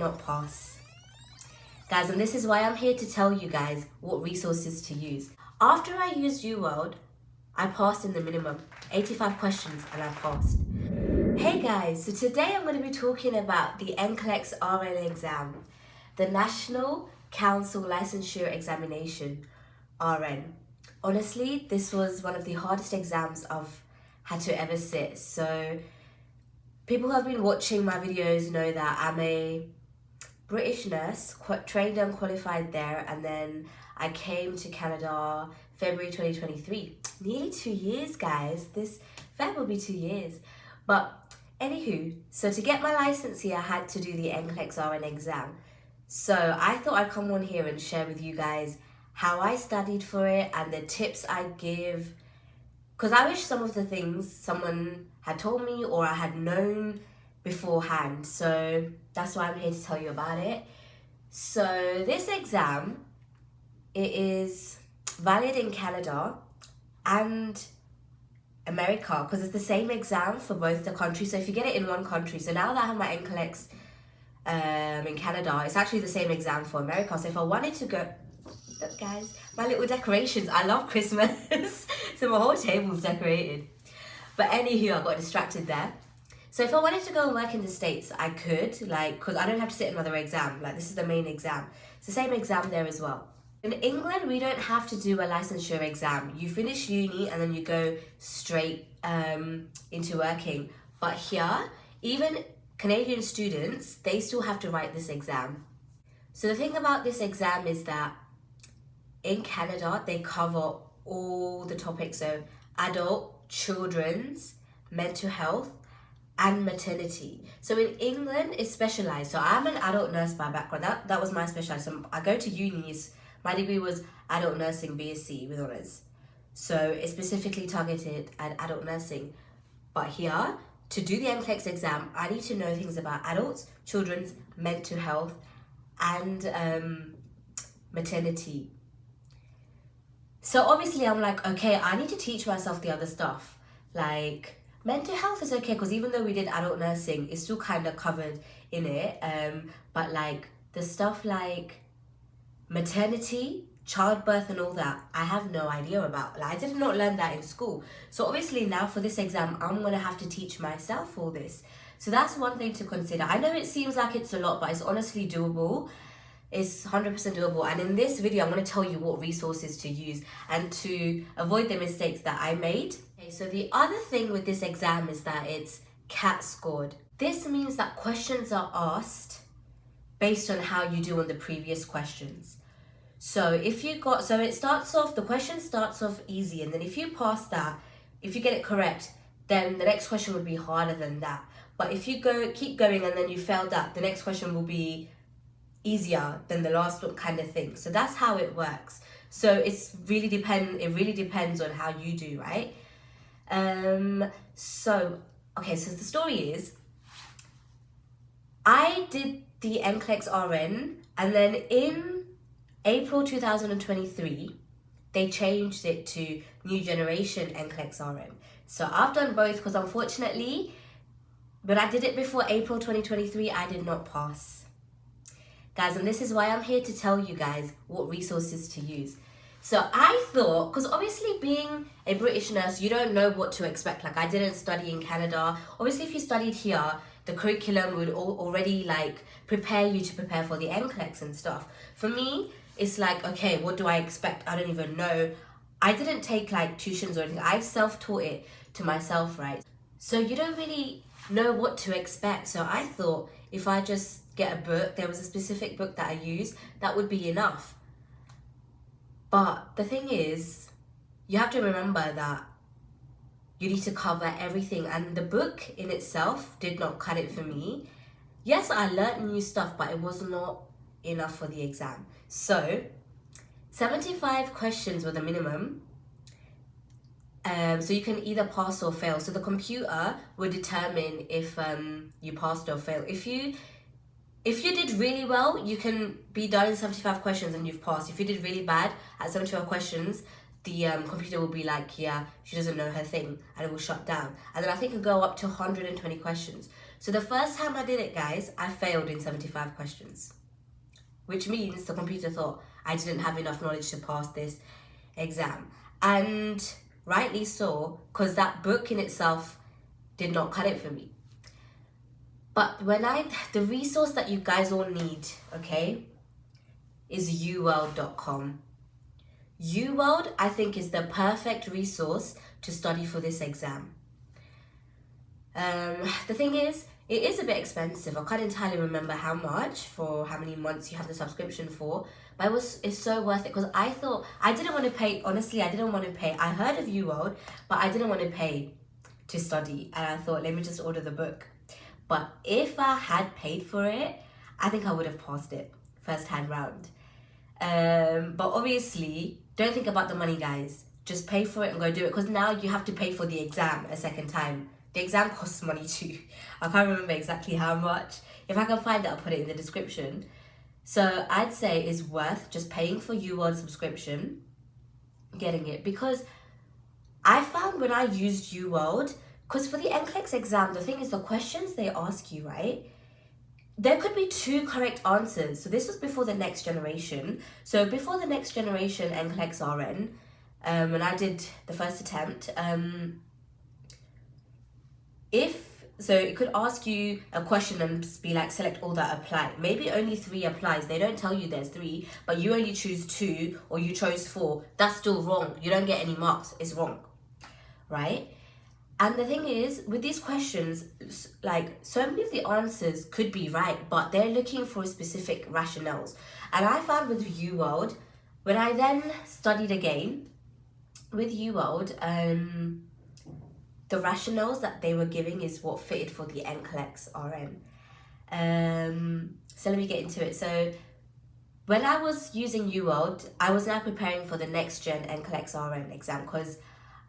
not pass. Guys, and this is why I'm here to tell you guys what resources to use. After I used Uworld, I passed in the minimum, 85 questions, and I passed. Hey guys, so today I'm going to be talking about the NCLEX-RN exam, the National Council Licensure Examination, RN. Honestly, this was one of the hardest exams I've had to ever sit. So people who have been watching my videos know that I'm a British nurse, trained and qualified there, and then I came to Canada February 2023. Nearly 2 years, guys. This Feb will be 2 years. But anywho, so to get my license here, I had to do the NCLEX-RN exam. So I thought I'd come on here and share with you guys how I studied for it and the tips I give. Because I wish some of the things someone had told me or I had known beforehand. So that's why I'm here to tell you about it. So this exam, it is valid in Canada and America because it's the same exam for both the countries. So if you get it in one country, so now that I have my NCLEX in Canada, it's actually the same exam for America. So if I wanted to go, look guys, my little decorations, I love Christmas. So my whole table's decorated. But anywho, I got distracted there. So if I wanted to go and work in the States, I could, because I don't have to sit another exam. This is the main exam. It's the same exam there as well. In England, we don't have to do a licensure exam. You finish uni and then you go straight into working. But here, even Canadian students, they still have to write this exam. So the thing about this exam is that in Canada, they cover all the topics. So adult, children's, mental health, and maternity. So in England, it's specialized. So I'm an adult nurse by background. That was my specialty. So I go to unis. My degree was adult nursing BSc with honours. So it's specifically targeted at adult nursing. But here, to do the NCLEX exam, I need to know things about adults, children's, mental health, and maternity. So obviously I'm like, okay, I need to teach myself the other stuff. Mental health is okay because even though we did adult nursing, it's still kind of covered in it. But the stuff like maternity, childbirth and all that, I have no idea about. I did not learn that in school. So obviously now for this exam, I'm going to have to teach myself all this. So that's one thing to consider. I know it seems like it's a lot, but it's honestly doable. It's 100% doable. And in this video, I'm going to tell you what resources to use and to avoid the mistakes that I made. Okay, so the other thing with this exam is that it's CAT scored. This means that questions are asked based on how you do on the previous questions. So it starts off, the question starts off easy, and then if you pass that, if you get it correct, then the next question would be harder than that. But if you keep going and then you fail that, the next question will be easier than the last one, kind of thing. So that's how it works. So it really depends on how you do, right? So the story is, I did the NCLEX-RN, and then in April 2023, they changed it to New Generation NCLEX-RN. So I've done both because unfortunately, when I did it before April 2023, I did not pass. Guys, and this is why I'm here to tell you guys what resources to use. So I thought, because obviously being a British nurse, you don't know what to expect. I didn't study in Canada. Obviously, if you studied here, the curriculum would already prepare you to prepare for the NCLEX and stuff. For me, it's okay, what do I expect? I don't even know. I didn't take tuitions or anything. I self-taught it to myself, right? So you don't really know what to expect. So I thought if I just get a book, there was a specific book that I used, that would be enough. But the thing is, you have to remember that you need to cover everything, and the book in itself did not cut it for me. Yes, I learned new stuff, but it was not enough for the exam. So 75 questions were the minimum. So you can either pass or fail. So the computer will determine if you passed or failed. If you did really well, you can be done in 75 questions and you've passed. If you did really bad at 75 questions, the computer will be yeah, she doesn't know her thing, and it will shut down. And then I think it'll go up to 120 questions. So the first time I did it, guys, I failed in 75 questions, which means the computer thought I didn't have enough knowledge to pass this exam. And rightly so, because that book in itself did not cut it for me. But the resource that you guys all need, okay, is uworld.com. Uworld, I think, is the perfect resource to study for this exam. The thing is, it is a bit expensive. I can't entirely remember how much for how many months you have the subscription for, but it's so worth it, because I thought I didn't want to pay. Honestly, I didn't want to pay. I heard of Uworld, but I didn't want to pay to study, and I thought, let me just order the book. But if I had paid for it, I think I would have passed it first time round. But obviously, don't think about the money, guys. Just pay for it and go do it, because now you have to pay for the exam a second time. The exam costs money too. I can't remember exactly how much. If I can find it, I'll put it in the description. So I'd say it's worth just paying for Uworld subscription, getting it, because I found when I used Uworld, because for the NCLEX exam, the thing is, the questions they ask you, right? There could be 2 correct answers. So this was before the next generation. So before the next generation NCLEX-RN, when I did the first attempt, so it could ask you a question and be like, select all that apply. Maybe only 3 applies. They don't tell you there's 3, but you only choose 2 or you chose 4. That's still wrong. You don't get any marks. It's wrong, right? And the thing is, with these questions, like, so many of the answers could be right, but they're looking for specific rationales. And I found with Uworld, when I then studied again with Uworld, the rationales that they were giving is what fitted for the NCLEX-RN. So let me get into it. So when I was using Uworld, I was now preparing for the next gen NCLEX-RN exam, because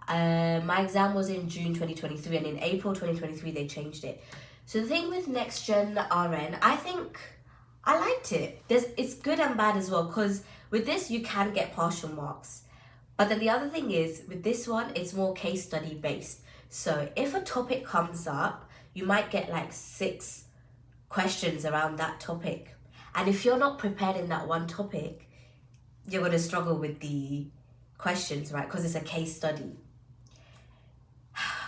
my exam was in June 2023, and in April 2023 they changed it. So the thing with next gen RN, I think I liked it. It's good and bad as well, because with this you can get partial marks. But then the other thing is, with this one, it's more case study based. So if a topic comes up, you might get like 6 questions around that topic. And if you're not prepared in that one topic, you're going to struggle with the questions, right? Because it's a case study.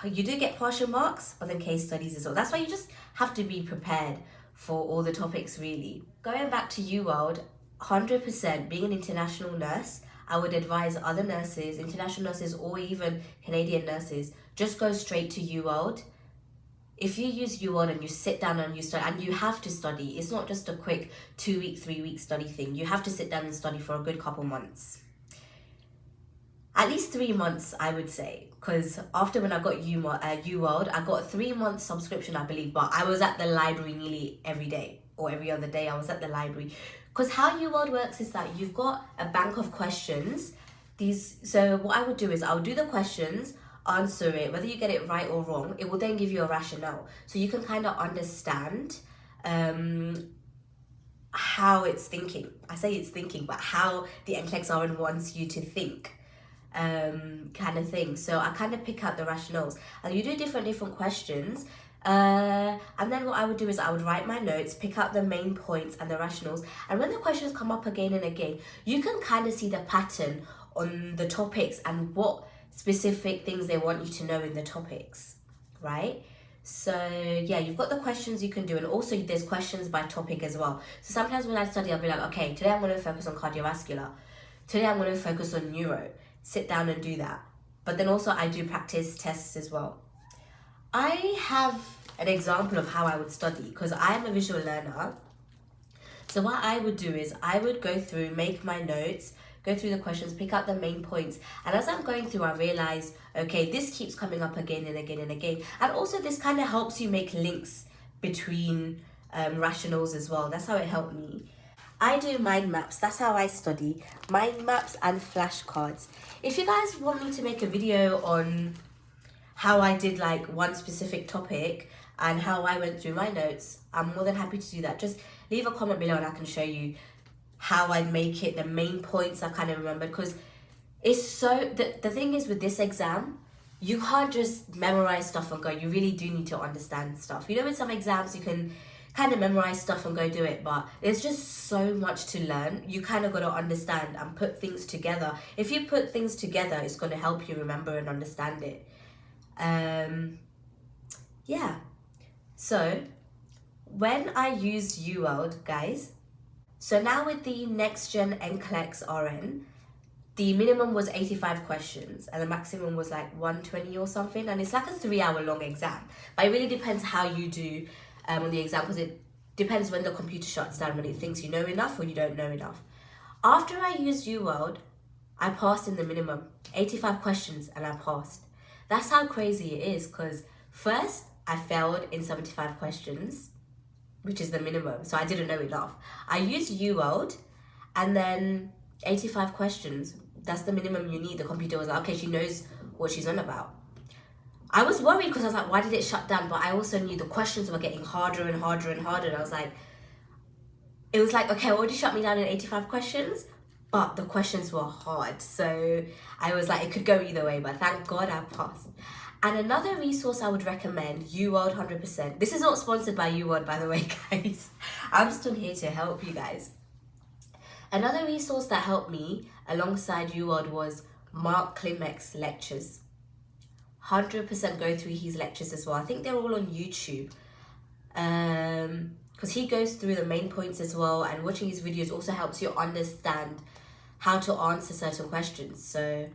You do get partial marks, but then case studies as well. That's why you just have to be prepared for all the topics, really. Going back to Uworld, 100% being an international nurse, I would advise other nurses, international nurses, or even Canadian nurses, just go straight to Uworld. If you use Uworld and you sit down and you study, and you have to study, it's not just a quick 2-week, 3-week study thing. You have to sit down and study for a good couple months. At least 3 months, I would say, because after when I got Uworld, I got a 3-month subscription, I believe, but I was at the library nearly every day, or every other day I was at the library. Because how Uworld works is that you've got a bank of questions. So what I would do is I would do the questions, answer it, whether you get it right or wrong, it will then give you a rationale. So you can kind of understand how it's thinking. I say it's thinking, but how the NCLEX-RN wants you to think, kind of thing. So I kind of pick out the rationales. And you do different questions. And then what I would do is I would write my notes, pick out the main points and the rationals, and when the questions come up again and again, you can kind of see the pattern on the topics and what specific things they want you to know in the topics, right? So yeah, you've got the questions you can do, and also there's questions by topic as well. So sometimes when I study, I'll be like, okay, today I'm going to focus on cardiovascular, today I'm going to focus on neuro, sit down and do that. But then also I do practice tests as well. I have an example of how I would study, because I am a visual learner. So what I would do is I would go through, make my notes, go through the questions, pick out the main points. And as I'm going through, I realize, okay, this keeps coming up again and again and again. And also this kind of helps you make links between rationals as well. That's how it helped me. I do mind maps. That's how I study. Mind maps and flashcards. If you guys want me to make a video on how I did like one specific topic and how I went through my notes, I'm more than happy to do that. Just leave a comment below and I can show you how I make it, the main points I kind of remember, because it's so, the thing is with this exam, you can't just memorize stuff and go. You really do need to understand stuff. You know, in some exams you can kind of memorize stuff and go do it, but there's just so much to learn. You kind of got to understand and put things together. If you put things together, it's going to help you remember and understand it. Yeah. So when I used Uworld, guys, so now with the next gen NCLEX-RN, the minimum was 85 questions and the maximum was like 120 or something, and it's like a 3-hour long exam. But it really depends how you do on the exam, because it depends when the computer shuts down, when it thinks you know enough or you don't know enough. After I used Uworld, I passed in the minimum, 85 questions, and I passed. That's how crazy it is, because first I failed in 75 questions, which is the minimum, so I didn't know enough. I used Uworld, and then 85 questions, that's the minimum you need. The computer was like, okay, she knows what she's on about. I was worried because I was like, why did it shut down? But I also knew the questions were getting harder and harder and harder. And I was like, it was like, okay, already shut me down in 85 questions, but the questions were hard. So I was like, it could go either way, but thank God I passed. And another resource I would recommend, Uworld 100%. This is not sponsored by Uworld, by the way, guys. I'm still here to help you guys. Another resource that helped me alongside Uworld was Klimek's Lectures. 100% go through his lectures as well. I think they're all on YouTube. Because he goes through the main points as well, and watching his videos also helps you understand how to answer certain questions. So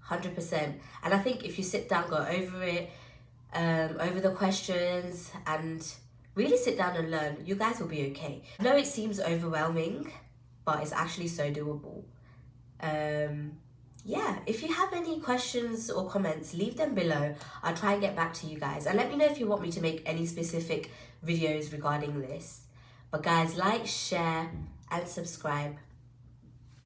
100%. And I think if you sit down, go over it, over the questions, and really sit down and learn, you guys will be okay. I know it seems overwhelming, but it's actually so doable. Yeah, if you have any questions or comments, leave them below. I'll try and get back to you guys. And let me know if you want me to make any specific videos regarding this. But guys, like, share, and subscribe.